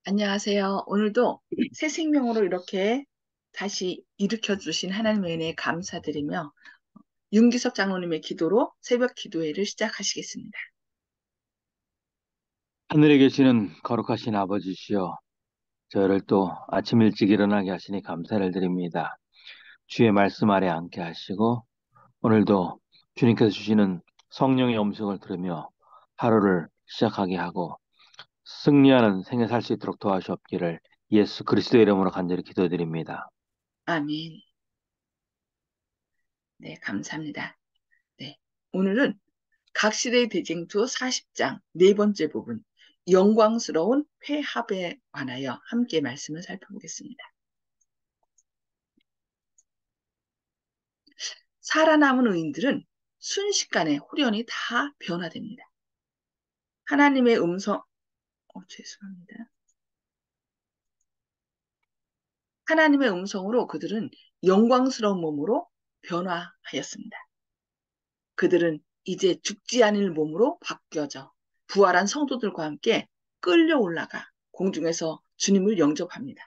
안녕하세요. 오늘도 새 생명으로 이렇게 다시 일으켜 주신 하나님의 은혜에 감사드리며 윤기석 장로님의 기도로 새벽 기도회를 시작하시겠습니다. 하늘에 계시는 거룩하신 아버지시여, 저희를 또 아침 일찍 일어나게 하시니 감사를 드립니다. 주의 말씀 아래 앉게 하시고, 오늘도 주님께서 주시는 성령의 음성을 들으며 하루를 시작하게 하고, 승리하는 생애 살 수 있도록 도와주옵기를 예수 그리스도의 이름으로 간절히 기도드립니다. 아멘. 네, 감사합니다. 네, 오늘은 각시대의 대쟁투 40장 네 번째 부분 영광스러운 회합에 관하여 함께 말씀을 살펴보겠습니다. 살아남은 의인들은 순식간에 후련히 다 변화됩니다. 하나님의 음성, 죄송합니다. 하나님의 음성으로 그들은 영광스러운 몸으로 변화하였습니다. 그들은 이제 죽지 않을 몸으로 바뀌어져 부활한 성도들과 함께 끌려 올라가 공중에서 주님을 영접합니다.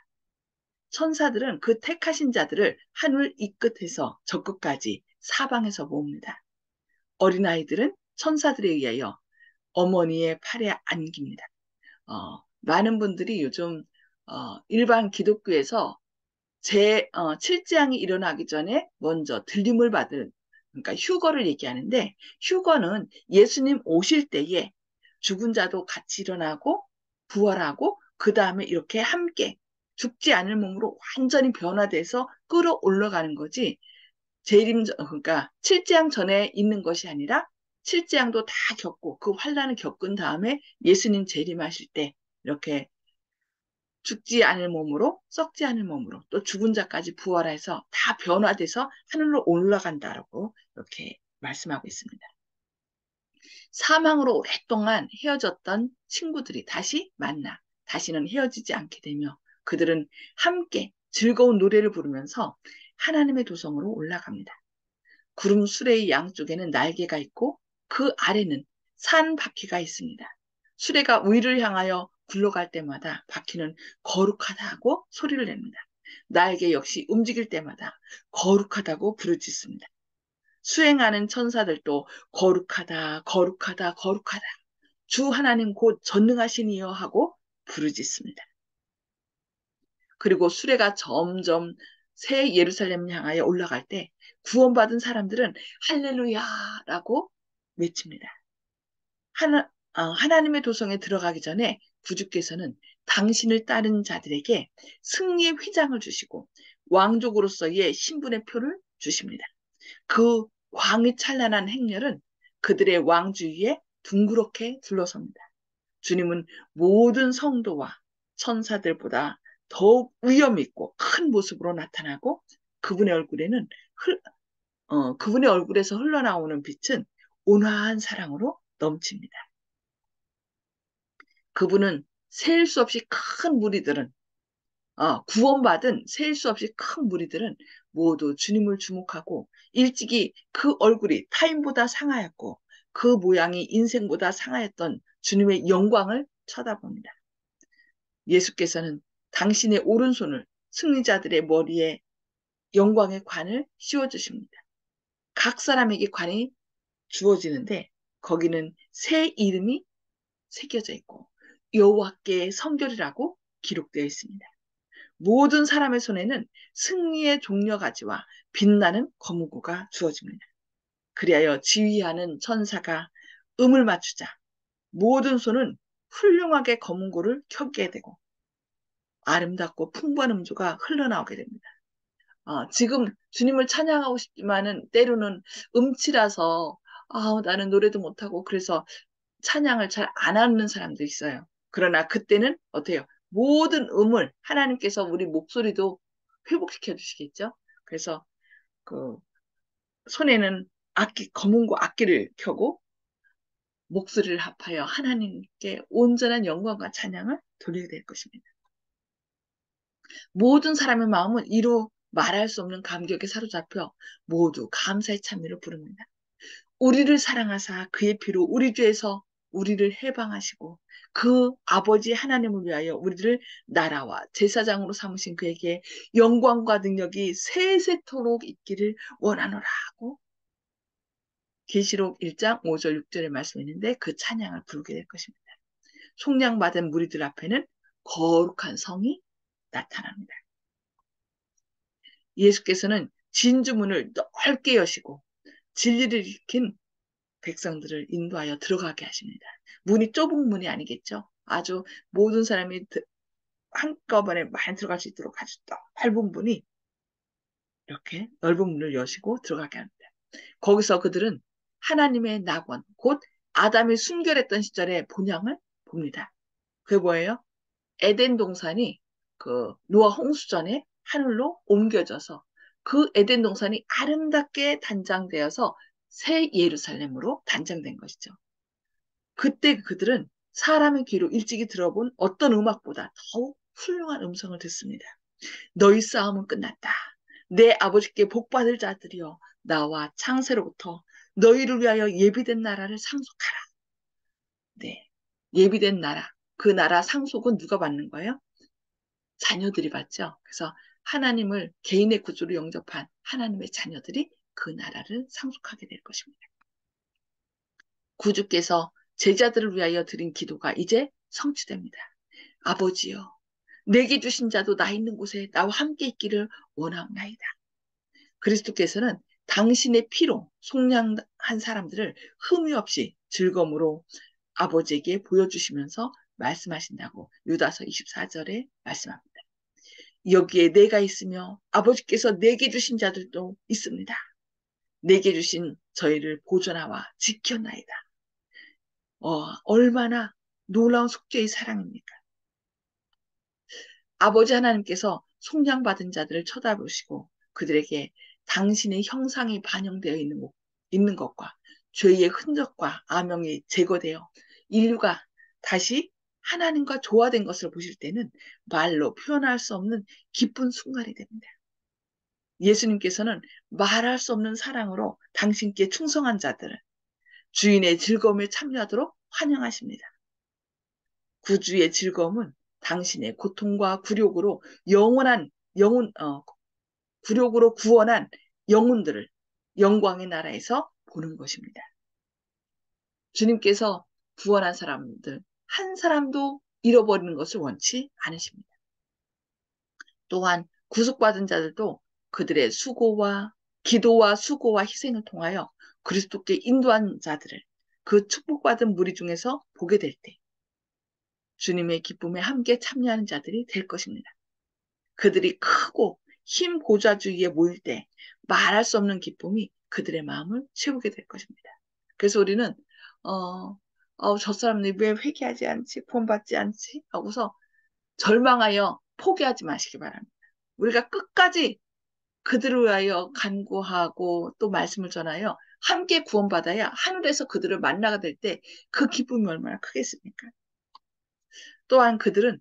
천사들은 그 택하신 자들을 하늘 이 끝에서 저 끝까지 사방에서 모읍니다. 어린아이들은 천사들에 의하여 어머니의 팔에 안깁니다. 많은 분들이 요즘 일반 기독교에서 7장이 일어나기 전에 먼저 들림을 받은, 그러니까 휴거를 얘기하는데, 휴거는 예수님 오실 때에 죽은 자도 같이 일어나고, 부활하고, 그 다음에 이렇게 함께 죽지 않을 몸으로 완전히 변화돼서 끌어올라가는 거지, 그러니까 7장 전에 있는 것이 아니라 7장도 다 겪고, 그 환란을 겪은 다음에 예수님 재림하실 때, 이렇게 죽지 않을 몸으로 썩지 않을 몸으로 또 죽은 자까지 부활해서 다 변화돼서 하늘로 올라간다라고 이렇게 말씀하고 있습니다. 사망으로 오랫동안 헤어졌던 친구들이 다시 만나 다시는 헤어지지 않게 되며 그들은 함께 즐거운 노래를 부르면서 하나님의 도성으로 올라갑니다. 구름 수레의 양쪽에는 날개가 있고 그 아래는 산 바퀴가 있습니다. 수레가 위를 향하여 굴러갈 때마다 바퀴는 거룩하다고 소리를 냅니다. 날개 역시 움직일 때마다 거룩하다고 부르짖습니다. 수행하는 천사들도 거룩하다, 거룩하다, 거룩하다. 주 하나님 곧 전능하신 이여 하고 부르짖습니다. 그리고 수레가 점점 새 예루살렘을 향하여 올라갈 때 구원받은 사람들은 할렐루야라고 외칩니다. 하나님의 도성에 들어가기 전에 구주께서는 당신을 따른 자들에게 승리의 휘장을 주시고 왕족으로서의 신분의 표를 주십니다. 그 광이 찬란한 행렬은 그들의 왕주위에 둥그렇게 둘러섭니다. 주님은 모든 성도와 천사들보다 더욱 위엄 있고 큰 모습으로 나타나고 그분의 얼굴에는 그분의 얼굴에서 흘러나오는 빛은 온화한 사랑으로 넘칩니다. 그분은 셀 수 없이 큰 무리들은 구원받은 셀 수 없이 큰 무리들은 모두 주님을 주목하고 일찍이 그 얼굴이 타인보다 상하였고 그 모양이 인생보다 상하였던 주님의 영광을 쳐다봅니다. 예수께서는 당신의 오른손을 승리자들의 머리에 영광의 관을 씌워주십니다. 각 사람에게 관이 주어지는데 거기는 새 이름이 새겨져 있고 여호와께 성결이라고 기록되어 있습니다. 모든 사람의 손에는 승리의 종려가지와 빛나는 거무고가 주어집니다. 그리하여 지휘하는 천사가 음을 맞추자 모든 손은 훌륭하게 거문고를 켜게 되고 아름답고 풍부한 음조가 흘러나오게 됩니다. 지금 주님을 찬양하고 싶지만은 때로는 음치라서 나는 노래도 못하고 그래서 찬양을 잘 안 하는 사람도 있어요. 그러나 그때는 어때요? 모든 음을 하나님께서 우리 목소리도 회복시켜 주시겠죠? 그래서 그 손에는 검은고 악기를 켜고 목소리를 합하여 하나님께 온전한 영광과 찬양을 돌리게 될 것입니다. 모든 사람의 마음은 이루 말할 수 없는 감격에 사로잡혀 모두 감사의 찬미를 부릅니다. 우리를 사랑하사 그의 피로 우리 죄에서 우리를 해방하시고 그 아버지 하나님을 위하여 우리를 나라와 제사장으로 삼으신 그에게 영광과 능력이 세세토록 있기를 원하노라 하고 계시록 1장 5절 6절에 말씀했는데 그 찬양을 부르게 될 것입니다. 속량받은 무리들 앞에는 거룩한 성이 나타납니다. 예수께서는 진주문을 넓게 여시고 진리를 일으킨 백성들을 인도하여 들어가게 하십니다. 문이 좁은 문이 아니겠죠. 아주 모든 사람이 한꺼번에 많이 들어갈 수 있도록 아주 넓은 문이 이렇게 넓은 문을 여시고 들어가게 합니다. 거기서 그들은 하나님의 낙원, 곧 아담이 순결했던 시절의 본향을 봅니다. 그게 뭐예요? 에덴 동산이 그 노아 홍수 전에 하늘로 옮겨져서 그 에덴 동산이 아름답게 단장되어서 새 예루살렘으로 단장된 것이죠. 그때 그들은 사람의 귀로 일찍이 들어본 어떤 음악보다 더욱 훌륭한 음성을 듣습니다. 너희 싸움은 끝났다. 내 아버지께 복받을 자들이여 나와 창세로부터 너희를 위하여 예비된 나라를 상속하라. 네, 예비된 나라. 그 나라 상속은 누가 받는 거예요? 자녀들이 받죠. 그래서 하나님을 개인의 구주로 영접한 하나님의 자녀들이 그 나라를 상속하게 될 것입니다. 구주께서 제자들을 위하여 드린 기도가 이제 성취됩니다. 아버지여, 내게 주신 자도 나 있는 곳에 나와 함께 있기를 원하옵나이다. 그리스도께서는 당신의 피로 속량한 사람들을 흠이 없이 즐거움으로 아버지에게 보여주시면서 말씀하신다고 유다서 24절에 말씀합니다. 여기에 내가 있으며 아버지께서 내게 주신 자들도 있습니다. 내게 주신 저희를 보존하와 지켜나이다. 얼마나 놀라운 속죄의 사랑입니까? 아버지 하나님께서 속량받은 자들을 쳐다보시고 그들에게 당신의 형상이 반영되어 있는 것과 죄의 흔적과 암명이 제거되어 인류가 다시 하나님과 조화된 것을 보실 때는 말로 표현할 수 없는 기쁜 순간이 됩니다. 예수님께서는 말할 수 없는 사랑으로 당신께 충성한 자들을 주인의 즐거움에 참여하도록 환영하십니다. 구주의 즐거움은 당신의 고통과 굴욕으로 굴욕으로 구원한 영혼들을 영광의 나라에서 보는 것입니다. 주님께서 구원한 사람들 한 사람도 잃어버리는 것을 원치 않으십니다. 또한 구속받은 자들도 그들의 기도와 수고와 희생을 통하여 그리스도께 인도한 자들을 그 축복받은 무리 중에서 보게 될 때 주님의 기쁨에 함께 참여하는 자들이 될 것입니다. 그들이 크고 힘 보좌주의에 모일 때 말할 수 없는 기쁨이 그들의 마음을 채우게 될 것입니다. 그래서 우리는 저 사람들이 왜 회개하지 않지? 구원받지 않지? 하고서 절망하여 포기하지 마시기 바랍니다. 우리가 끝까지 그들을 위하여 간구하고 또 말씀을 전하여 함께 구원받아야 하늘에서 그들을 만나게 될 때 그 기쁨이 얼마나 크겠습니까? 또한 그들은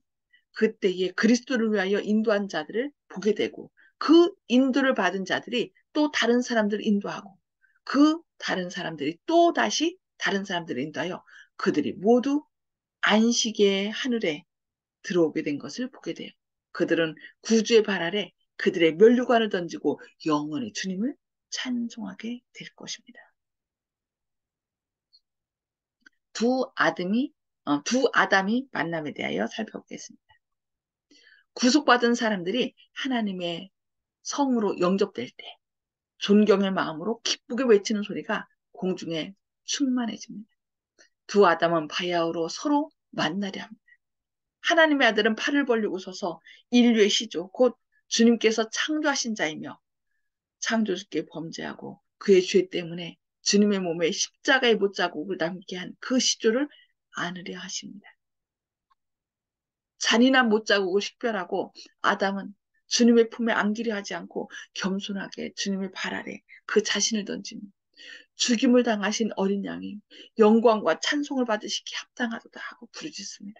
그때에 그리스도를 위하여 인도한 자들을 보게 되고 그 인도를 받은 자들이 또 다른 사람들을 인도하고 그 다른 사람들이 또 다시 다른 사람들을 인도하여 그들이 모두 안식의 하늘에 들어오게 된 것을 보게 돼요. 그들은 구주의 발 아래 그들의 면류관을 던지고 영원히 주님을 찬송하게 될 것입니다. 두 아담이 만남에 대하여 살펴보겠습니다. 구속받은 사람들이 하나님의 성으로 영접될 때 존경의 마음으로 기쁘게 외치는 소리가 공중에 충만해집니다. 두 아담은 바야흐로 서로 만나려 합니다. 하나님의 아들은 팔을 벌리고 서서 인류의 시조, 곧 주님께서 창조하신 자이며 창조주께 범죄하고 그의 죄 때문에 주님의 몸에 십자가의 못자국을 남게 한 그 시조를 안으려 하십니다. 잔인한 못자국을 식별하고 아담은 주님의 품에 안기려 하지 않고 겸손하게 주님의 발 아래 그 자신을 던집니다. 죽임을 당하신 어린 양이 영광과 찬송을 받으시기 합당하도다 하고 부르짖습니다.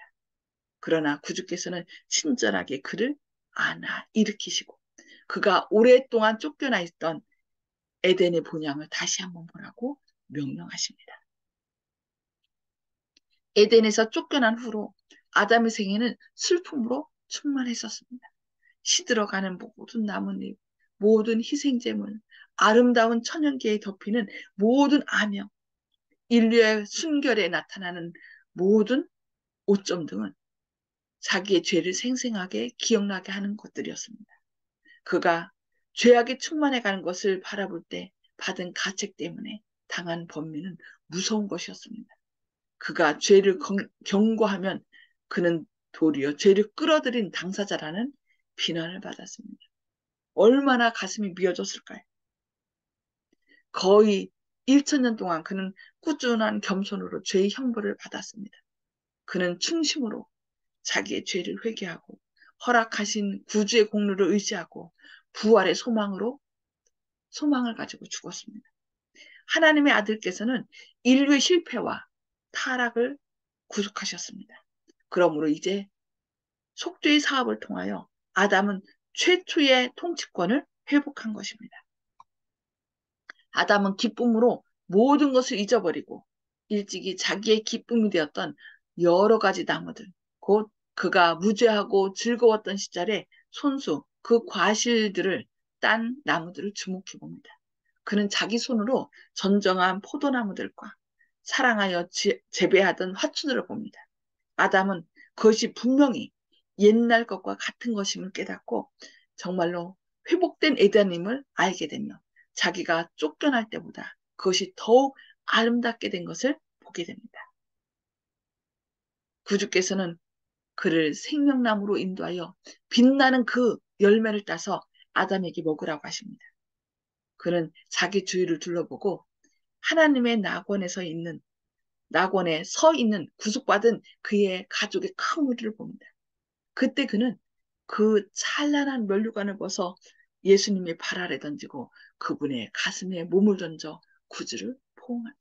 그러나 구주께서는 친절하게 그를 안아 일으키시고 그가 오랫동안 쫓겨나 있던 에덴의 본향을 다시 한번 보라고 명령하십니다. 에덴에서 쫓겨난 후로 아담의 생애는 슬픔으로 충만했었습니다. 시들어가는 모든 나뭇잎, 모든 희생제물, 아름다운 천연계에 덮이는 모든 아명, 인류의 순결에 나타나는 모든 오점 등은 자기의 죄를 생생하게 기억나게 하는 것들이었습니다. 그가 죄악에 충만해가는 것을 바라볼 때 받은 가책 때문에 당한 번민은 무서운 것이었습니다. 그가 죄를 경고하면 그는 도리어 죄를 끌어들인 당사자라는 비난을 받았습니다. 얼마나 가슴이 미어졌을까요? 거의 1천년 동안 그는 꾸준한 겸손으로 죄의 형벌을 받았습니다. 그는 충심으로 자기의 죄를 회개하고 허락하신 구주의 공로를 의지하고 부활의 소망을 가지고 죽었습니다. 하나님의 아들께서는 인류의 실패와 타락을 구속하셨습니다. 그러므로 이제 속죄의 사업을 통하여 아담은 최초의 통치권을 회복한 것입니다. 아담은 기쁨으로 모든 것을 잊어버리고 일찍이 자기의 기쁨이 되었던 여러 가지 나무들, 곧 그가 무죄하고 즐거웠던 시절에 손수 그 과실들을 딴 나무들을 주목해 봅니다. 그는 자기 손으로 전정한 포도나무들과 사랑하여 재배하던 화초들을 봅니다. 아담은 그것이 분명히 옛날 것과 같은 것임을 깨닫고 정말로 회복된 에덴임을 알게 되며 자기가 쫓겨날 때보다 그것이 더욱 아름답게 된 것을 보게 됩니다. 구주께서는 그를 생명나무로 인도하여 빛나는 그 열매를 따서 아담에게 먹으라고 하십니다. 그는 자기 주위를 둘러보고 하나님의 낙원에 서 있는 구속받은 그의 가족의 큰 무리를 봅니다. 그때 그는 그 찬란한 면류관을 벗어 예수님의 발 아래 던지고 그분의 가슴에 몸을 던져 구주를 포옹합니다.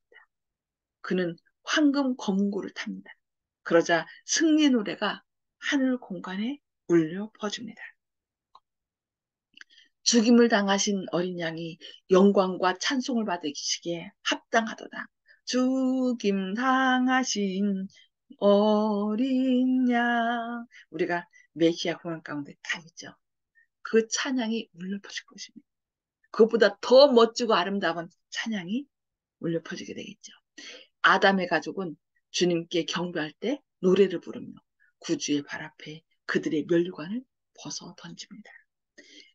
그는 황금 검은고를 탑니다. 그러자 승리 노래가 하늘 공간에 울려 퍼집니다. 죽임을 당하신 어린 양이 영광과 찬송을 받으시기에 합당하도다. 죽임 당하신 어린 양. 우리가 메시아 공연 가운데 다 있죠. 그 찬양이 울려 퍼질 것입니다. 그것보다 더 멋지고 아름다운 찬양이 울려 퍼지게 되겠죠. 아담의 가족은 주님께 경배할 때 노래를 부르며 구주의 발 앞에 그들의 면류관을 벗어 던집니다.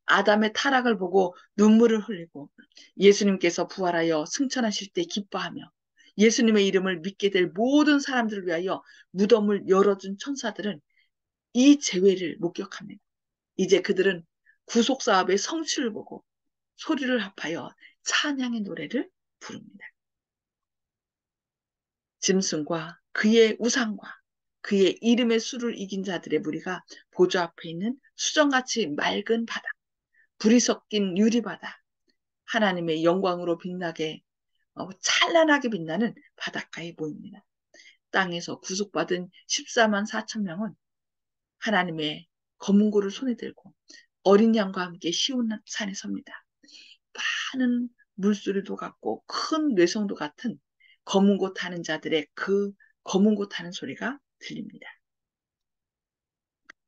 아담의 타락을 보고 눈물을 흘리고 예수님께서 부활하여 승천하실 때 기뻐하며 예수님의 이름을 믿게 될 모든 사람들을 위하여 무덤을 열어준 천사들은 이 재회를 목격합니다. 이제 그들은 구속사업의 성취를 보고 소리를 합하여 찬양의 노래를 부릅니다. 짐승과 그의 우상과 그의 이름의 수를 이긴 자들의 무리가 보좌 앞에 있는 수정같이 맑은 바다, 불이 섞인 유리바다, 하나님의 영광으로 빛나게 찬란하게 빛나는 바닷가에 모입니다. 땅에서 구속받은 14만 4천 명은 하나님의 검은고를 손에 들고 어린 양과 함께 시온산에 섭니다. 많은 물소리도 같고 큰 뇌성도 같은 검은고 타는 자들의 그 검은고 타는 소리가 들립니다.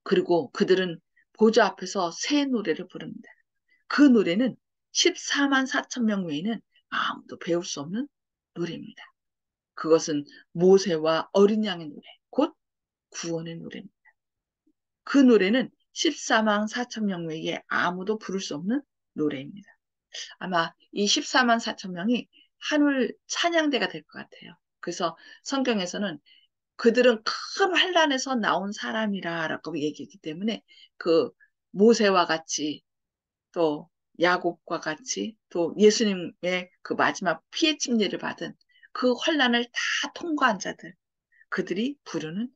그리고 그들은 보좌 앞에서 새 노래를 부릅니다. 그 노래는 14만 4천 명 외에는 아무도 배울 수 없는 노래입니다. 그것은 모세와 어린 양의 노래, 곧 구원의 노래입니다. 그 노래는 14만 4천 명 외에 아무도 부를 수 없는 노래입니다. 아마 이 14만 4천 명이 하늘 찬양대가 될 것 같아요. 그래서 성경에서는 그들은 큰 환란에서 나온 사람이라라고 얘기했기 때문에 그 모세와 같이 또 야곱과 같이 또 예수님의 그 마지막 피의 침례를 받은 그 환란을 다 통과한 자들, 그들이 부르는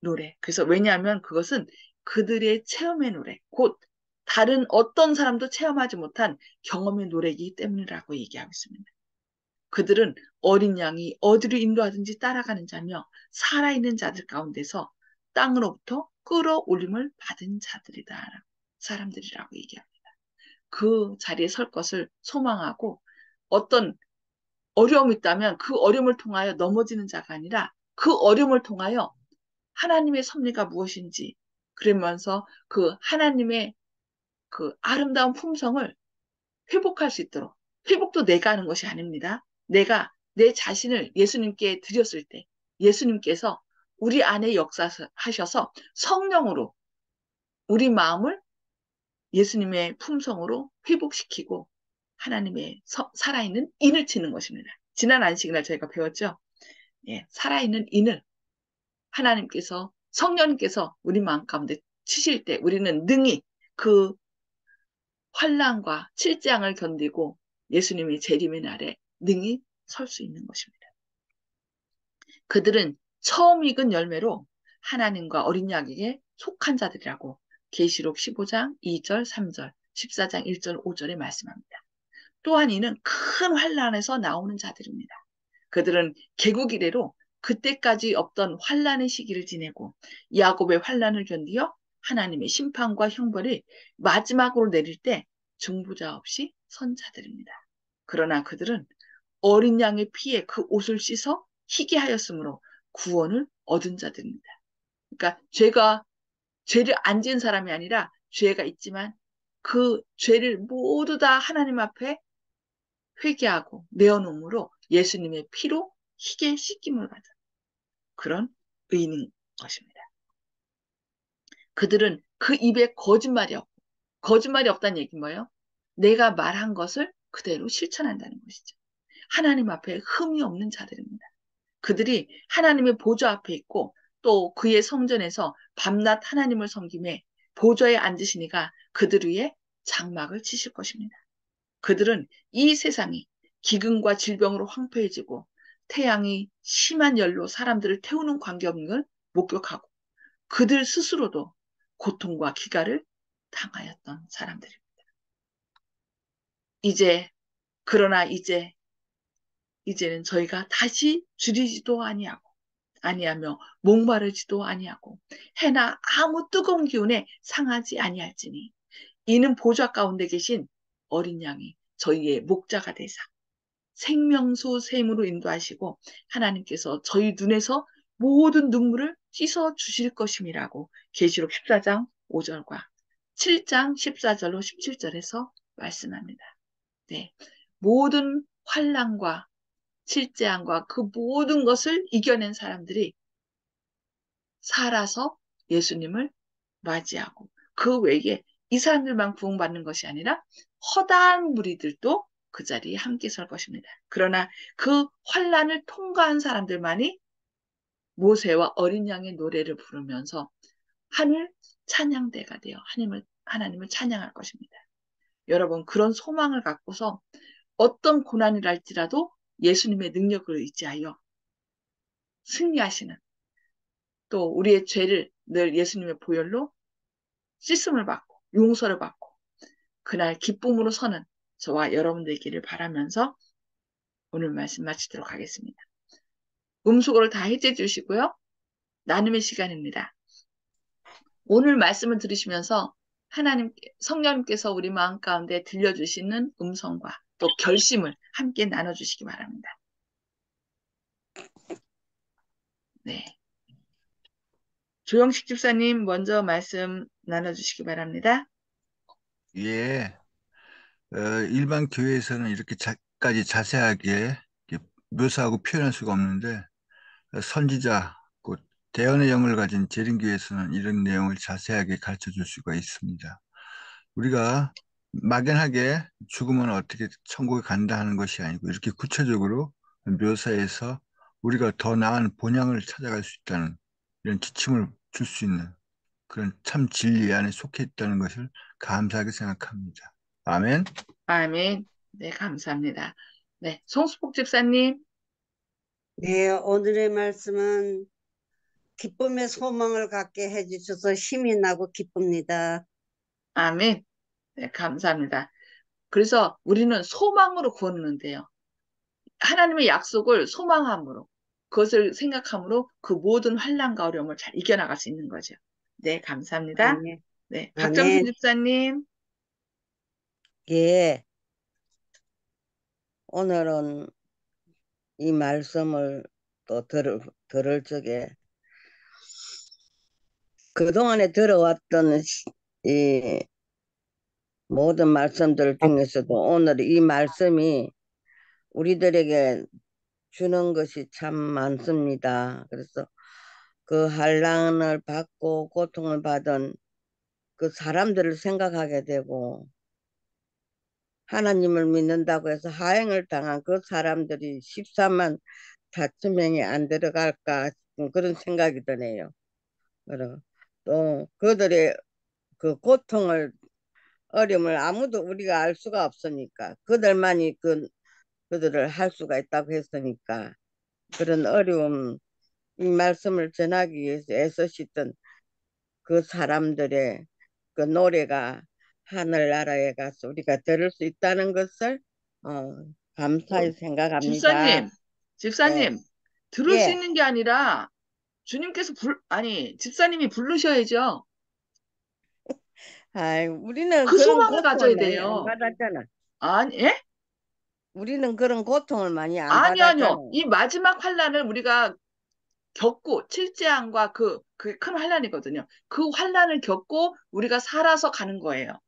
노래. 그래서 왜냐하면 그것은 그들의 체험의 노래, 곧 다른 어떤 사람도 체험하지 못한 경험의 노래이기 때문이라고 얘기하고 있습니다. 그들은 어린 양이 어디로 인도하든지 따라가는 자며 살아있는 자들 가운데서 땅으로부터 끌어올림을 받은 사람들이라고 얘기합니다. 그 자리에 설 것을 소망하고 어떤 어려움이 있다면 그 어려움을 통하여 넘어지는 자가 아니라 그 어려움을 통하여 하나님의 섭리가 무엇인지, 그러면서 그 하나님의 그 아름다운 품성을 회복할 수 있도록, 회복도 내가 하는 것이 아닙니다. 내가 내 자신을 예수님께 드렸을 때 예수님께서 우리 안에 역사하셔서 성령으로 우리 마음을 예수님의 품성으로 회복시키고 하나님의 살아있는 인을 치는 것입니다. 지난 안식일날 저희가 배웠죠. 예, 살아있는 인을 하나님께서 성령님께서 우리 마음 가운데 치실 때 우리는 능히 그 환난과 칠재앙을 견디고 예수님이 재림의 날에 능히 설 수 있는 것입니다. 그들은 처음 익은 열매로 하나님과 어린 양에게 속한 자들이라고 계시록 15장 2절, 3절, 14장 1절, 5절에 말씀합니다. 또한 이는 큰 환난에서 나오는 자들입니다. 그들은 개국 이래로 그때까지 없던 환난의 시기를 지내고 야곱의 환난을 견디어 하나님의 심판과 형벌을 마지막으로 내릴 때 중보자 없이 선 자들입니다. 그러나 그들은 어린 양의 피에 그 옷을 씻어 희게 하였으므로 구원을 얻은 자들입니다. 그러니까 죄를 안 지은 사람이 아니라 죄가 있지만 그 죄를 모두 다 하나님 앞에 회개하고 내어놓음으로 예수님의 피로 희게 씻김을 받은 그런 의인인 것입니다. 그들은 그 입에 거짓말이 없다는 얘기는 뭐예요? 내가 말한 것을 그대로 실천한다는 것이죠. 하나님 앞에 흠이 없는 자들입니다. 그들이 하나님의 보좌 앞에 있고 또 그의 성전에서 밤낮 하나님을 섬김에 보좌에 앉으시니가 그들 위에 장막을 치실 것입니다. 그들은 이 세상이 기근과 질병으로 황폐해지고 태양이 심한 열로 사람들을 태우는 광경을 목격하고 그들 스스로도 고통과 기가를 당하였던 사람들입니다. 이제 그러나 이제는 저희가 다시 줄이지도 아니하며 목마르지도 아니하고 해나 아무 뜨거운 기운에 상하지 아니할지니 이는 보좌 가운데 계신 어린 양이 저희의 목자가 되사 생명수 샘으로 인도하시고 하나님께서 저희 눈에서 모든 눈물을 씻어 주실 것임이라고 계시록 14장 5절과 7장 14절로 17절에서 말씀합니다. 네. 모든 환난과 질재함과 그 모든 것을 이겨낸 사람들이 살아서 예수님을 맞이하고 그 외에 이 사람들만 구원받는 것이 아니라 허다한 무리들도 그 자리에 함께 설 것입니다. 그러나 그 환란을 통과한 사람들만이 모세와 어린 양의 노래를 부르면서 하늘 찬양대가 되어 하나님을 찬양할 것입니다. 여러분 그런 소망을 갖고서 어떤 고난이랄지라도 예수님의 능력을 의지하여 승리하시는 또 우리의 죄를 늘 예수님의 보혈로 씻음을 받고 용서를 받고 그날 기쁨으로 서는 저와 여러분 되기를 바라면서 오늘 말씀 마치도록 하겠습니다. 음수고를 다 해제 주시고요. 나눔의 시간입니다. 오늘 말씀을 들으시면서 성령님께서 우리 마음 가운데 들려주시는 음성과 또 결심을 함께 나눠주시기 바랍니다. 네. 조영식 집사님 먼저 말씀 나눠주시기 바랍니다. 예, 일반 교회에서는 이렇게까지 자세하게 이렇게 묘사하고 표현할 수가 없는데, 선지자, 곧 대언의 영을 가진 재림교회에서는 이런 내용을 자세하게 가르쳐 줄 수가 있습니다. 우리가 막연하게 죽으면 어떻게 천국에 간다 하는 것이 아니고, 이렇게 구체적으로 묘사해서 우리가 더 나은 본향을 찾아갈 수 있다는 이런 지침을 줄 수 있는 그런 참 진리 안에 속해 있다는 것을 감사하게 생각합니다. 아멘. 아멘. 네, 감사합니다. 네, 송수복 집사님. 네, 오늘의 말씀은 기쁨의 소망을 갖게 해주셔서 힘이 나고 기쁩니다. 아멘. 네, 감사합니다. 그래서 우리는 소망으로 구원하는데요. 하나님의 약속을 소망함으로, 그것을 생각함으로 그 모든 환난과 어려움을 잘 이겨나갈 수 있는 거죠. 네, 감사합니다. 아멘. 네, 박정순 아멘. 집사님. 예, 오늘은 이 말씀을 또 들을 적에 그동안에 들어왔던 이 모든 말씀들 중에서도 오늘 이 말씀이 우리들에게 주는 것이 참 많습니다. 그래서 그 환난을 받고 고통을 받은 그 사람들을 생각하게 되고 하나님을 믿는다고 해서 하행을 당한 그 사람들이 14만 4천 명이 안 들어갈까 싶은 그런 생각이 드네요. 그리고 또 그들의 그 고통을 어려움을 아무도 우리가 알 수가 없으니까 그들만이 그들을 할 수가 있다고 했으니까 그런 어려움 이 말씀을 전하기 위해서 애쓰시던 그 사람들의 그 노래가 하늘나라에 가서 우리가 들을 수 있다는 것을 어, 감사히 생각합니다. 집사님, 집사님, 네. 들을 수 예. 있는 게 아니라 주님께서 아니, 집사님이 부르셔야죠. 아이, 우리는 그 그런 소망을 고통을 가져야 많이 안 돼요. 받았잖아. 아니, 예? 우리는 그런 고통을 많이 안 아니요, 받았잖아. 아니요. 이 마지막 환란을 우리가 겪고 칠재앙과 그게 큰 환란이거든요. 그 환란을 겪고 우리가 살아서 가는 거예요.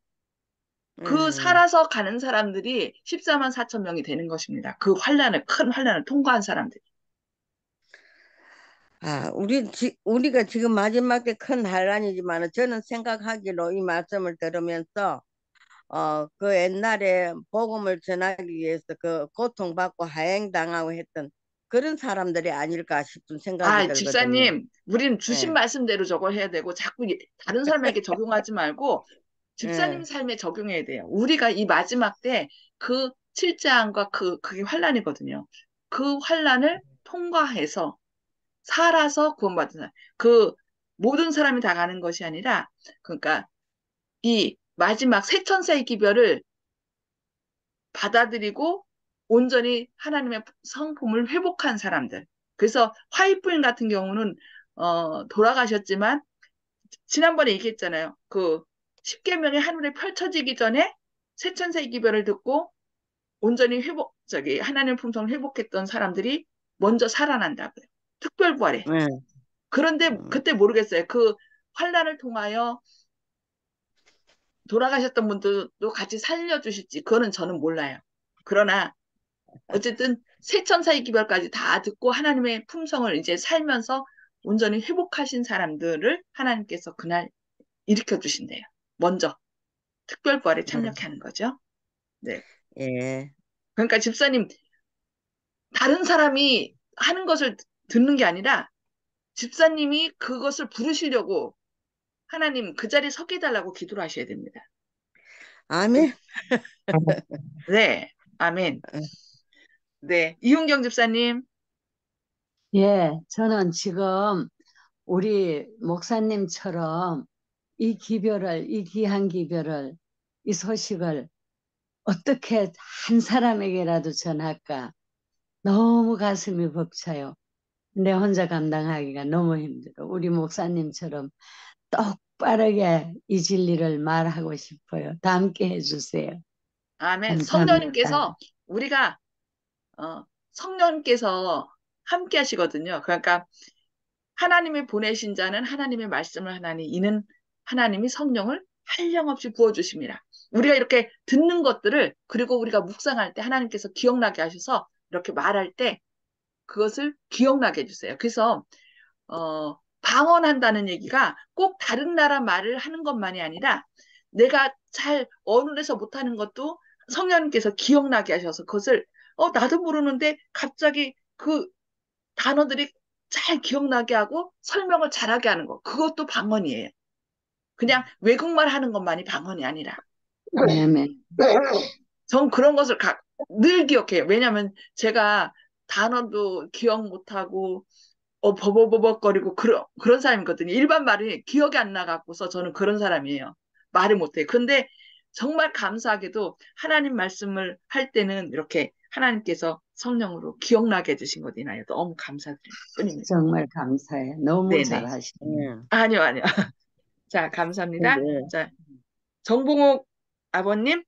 그 음. 살아서 가는 사람들이 14만 4천 명이 되는 것입니다. 그 큰 환란을 통과한 사람들. 아, 우리가 지금 마지막 때 큰 환란이지만 저는 생각하기로 이 말씀을 들으면서 그 옛날에 복음을 전하기 위해서 그 고통받고 하행당하고 했던 그런 사람들이 아닐까 싶은 생각이 아, 들거든요. 집사님, 우리는 주신 예, 말씀대로 저거 해야 되고 자꾸 다른 사람에게 적용하지 말고 집사님 예. 삶에 적용해야 돼요. 우리가 이 마지막 때 그 칠재앙과 그게 환란이거든요. 그 환란을 통과해서 살아서 구원받은 사람. 그 모든 사람이 다 가는 것이 아니라 그러니까 이 마지막 세천사의 기별을 받아들이고 온전히 하나님의 성품을 회복한 사람들. 그래서 화이트인 같은 경우는 돌아가셨지만 지난번에 얘기했잖아요. 그 십계명이 하늘에 펼쳐지기 전에 세천세의 기별을 듣고 온전히 하나님의 품성을 회복했던 사람들이 먼저 살아난다고요. 특별부활에. 예. 그런데 음. 그때 모르겠어요. 그 환란을 통하여 돌아가셨던 분들도 같이 살려주실지 그거는 저는 몰라요. 그러나 어쨌든 세천사의 기별까지 다 듣고 하나님의 품성을 이제 살면서 온전히 회복하신 사람들을 하나님께서 그날 일으켜 주신대요. 먼저 특별부활에 참여하는 거죠. 네. 예. 그러니까 집사님 다른 사람이 하는 것을 듣는 게 아니라 집사님이 그것을 부르시려고 하나님 그 자리에 서게 해달라고 기도를 하셔야 됩니다. 아멘. 네. 아멘. 네. 이훈경 집사님. 예, 저는 지금 우리 목사님처럼 이 귀한 기별을, 이 소식을 어떻게 한 사람에게라도 전할까? 너무 가슴이 벅차요. 내 혼자 감당하기가 너무 힘들어. 우리 목사님처럼 똑바르게 이 진리를 말하고 싶어요. 다 함께 해주세요. 아멘. 감사합니다. 성령님께서 우리가 성령님께서 함께 하시거든요. 그러니까 하나님이 보내신 자는 하나님의 말씀을 하나니 이는 하나님이 성령을 한량없이 부어주십니다. 우리가 이렇게 듣는 것들을 그리고 우리가 묵상할 때 하나님께서 기억나게 하셔서 이렇게 말할 때 그것을 기억나게 해주세요. 그래서 방언한다는 얘기가 꼭 다른 나라 말을 하는 것만이 아니라 내가 잘 언어에서 못하는 것도 성령님께서 기억나게 하셔서 그것을 나도 모르는데 갑자기 그 단어들이 잘 기억나게 하고 설명을 잘하게 하는 거. 그것도 방언이에요. 그냥 외국말 하는 것만이 방언이 아니라. 아멘. 전 그런 것을 늘 기억해요. 왜냐하면 제가 단어도 기억 못하고 버벅버벅거리고 그런 사람이거든요. 일반 말이 기억이 안 나갖고서 저는 그런 사람이에요. 말을 못해요. 근데 정말 감사하게도 하나님 말씀을 할 때는 이렇게 하나님께서 성령으로 기억나게 해주신 것 인하여 너무 감사드릴 뿐입니다. 정말 감사해요. 너무 네네. 잘하시네요. 예. 아니요, 아니요. 자, 감사합니다. 네. 자, 정봉옥 아버님.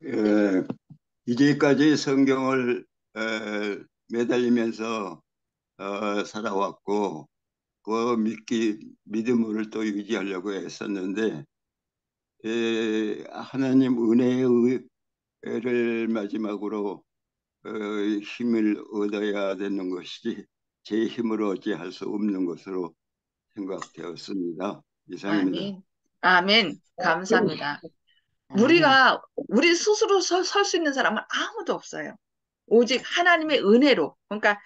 예, 이제까지 성경을 매달리면서 살아왔고 그 믿음을 또 유지하려고 했었는데 하나님 은혜를 마지막으로 힘을 얻어야 되는 것이지 제 힘으로 어찌할 수 없는 것으로 생각되었습니다. 이상입니다. 아멘. 아멘. 감사합니다. 아멘. 우리 스스로 설 수 있는 사람은 아무도 없어요. 오직 하나님의 은혜로. 그러니까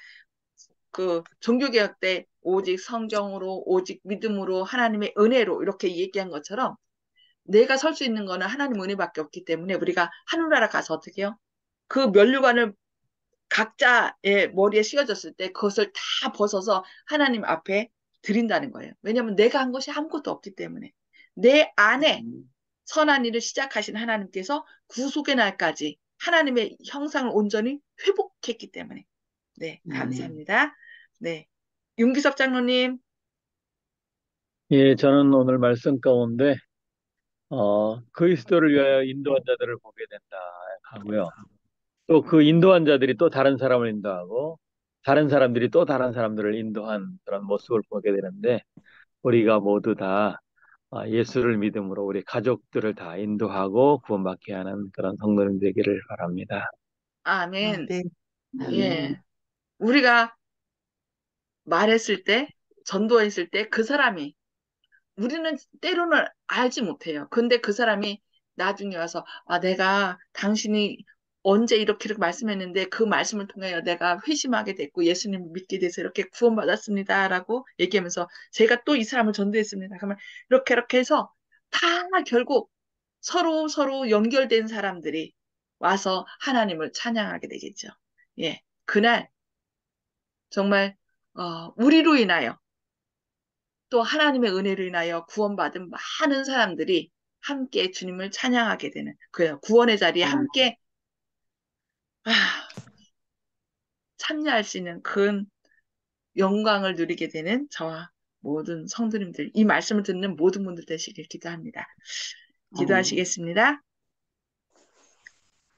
그 종교개혁 때 오직 성경으로, 오직 믿음으로, 하나님의 은혜로 이렇게 얘기한 것처럼 내가 설 수 있는 거는 하나님 은혜밖에 없기 때문에 우리가 하늘나라 가서 어떻게 해요? 그 면류관을 각자의 머리에 씌워졌을 때 그것을 다 벗어서 하나님 앞에 드린다는 거예요. 왜냐하면 내가 한 것이 아무것도 없기 때문에 내 안에 선한 일을 시작하신 하나님께서 구속의 날까지 하나님의 형상을 온전히 회복했기 때문에 네, 아멘. 감사합니다. 네, 윤기석 장로님. 예, 저는 오늘 말씀 가운데 그리스도를 위하여 인도한 자들을 보게 된다 하고요. 또 그 인도한 자들이 또 다른 사람을 인도하고 다른 사람들이 또 다른 사람들을 인도한 그런 모습을 보게 되는데 우리가 모두 다 예수를 믿음으로 우리 가족들을 다 인도하고 구원받게 하는 그런 성도님 되기를 바랍니다. 아멘. 네. 예, 아멘. 우리가 말했을 때, 전도했을 때 그 사람이 우리는 때로는 알지 못해요. 근데 그 사람이 나중에 와서 내가 당신이 언제 이렇게 말씀했는데 그 말씀을 통하여 내가 회심하게 됐고 예수님을 믿게 돼서 이렇게 구원받았습니다라고 얘기하면서 제가 또 이 사람을 전도했습니다. 그러면 이렇게 해서 다 결국 서로 연결된 사람들이 와서 하나님을 찬양하게 되겠죠. 예, 그날 정말 우리로 인하여 또 하나님의 은혜로 인하여 구원받은 많은 사람들이 함께 주님을 찬양하게 되는 그 구원의 자리에 함께 아, 참여할 수 있는 큰 영광을 누리게 되는 저와 모든 성도님들, 이 말씀을 듣는 모든 분들 되시길 기도합니다. 기도하시겠습니다.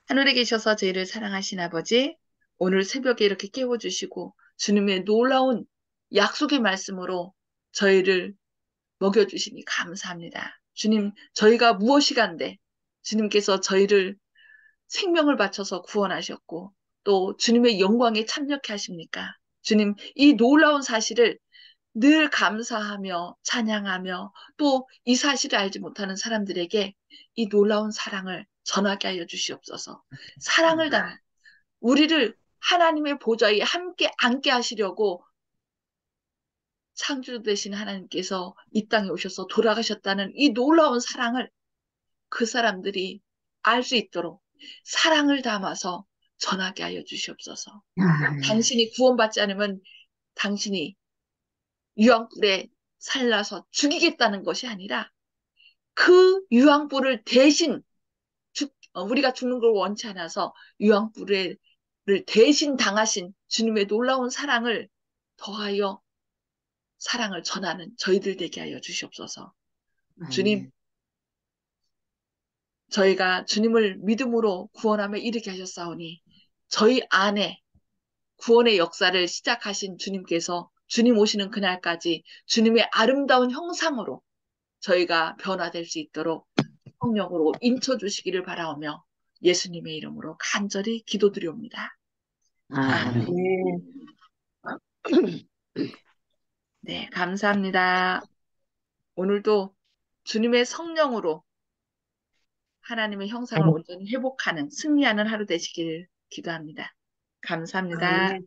하늘에 계셔서 저희를 사랑하신 아버지, 오늘 새벽에 이렇게 깨워주시고 주님의 놀라운 약속의 말씀으로 저희를 먹여주시니 감사합니다. 주님, 저희가 무엇이간데 주님께서 저희를 생명을 바쳐서 구원하셨고 또 주님의 영광에 참여케 하십니까? 주님, 이 놀라운 사실을 늘 감사하며 찬양하며 또 이 사실을 알지 못하는 사람들에게 이 놀라운 사랑을 전하게 하여 주시옵소서. 사랑을 담아 우리를 하나님의 보좌에 함께 앉게 하시려고 창조 되신 하나님께서 이 땅에 오셔서 돌아가셨다는 이 놀라운 사랑을 그 사람들이 알 수 있도록 사랑을 담아서 전하게 하여 주시옵소서. 당신이 구원받지 않으면 당신이 유황불에 살라서 죽이겠다는 것이 아니라 그 유황불을 대신 우리가 죽는 걸 원치 않아서 유황불을 대신 당하신 주님의 놀라운 사랑을 더하여 사랑을 전하는 저희들 되게 하여 주시옵소서. 주님, 아멘. 저희가 주님을 믿음으로 구원하며 이르게 하셨사오니 저희 안에 구원의 역사를 시작하신 주님께서 주님 오시는 그날까지 주님의 아름다운 형상으로 저희가 변화될 수 있도록 성령으로 인쳐주시기를 바라오며 예수님의 이름으로 간절히 기도드리옵니다. 아멘. 아멘. 네, 감사합니다. 오늘도 주님의 성령으로 하나님의 형상을 온전히 회복하는 승리하는 하루 되시길 기도합니다. 감사합니다. 아멘.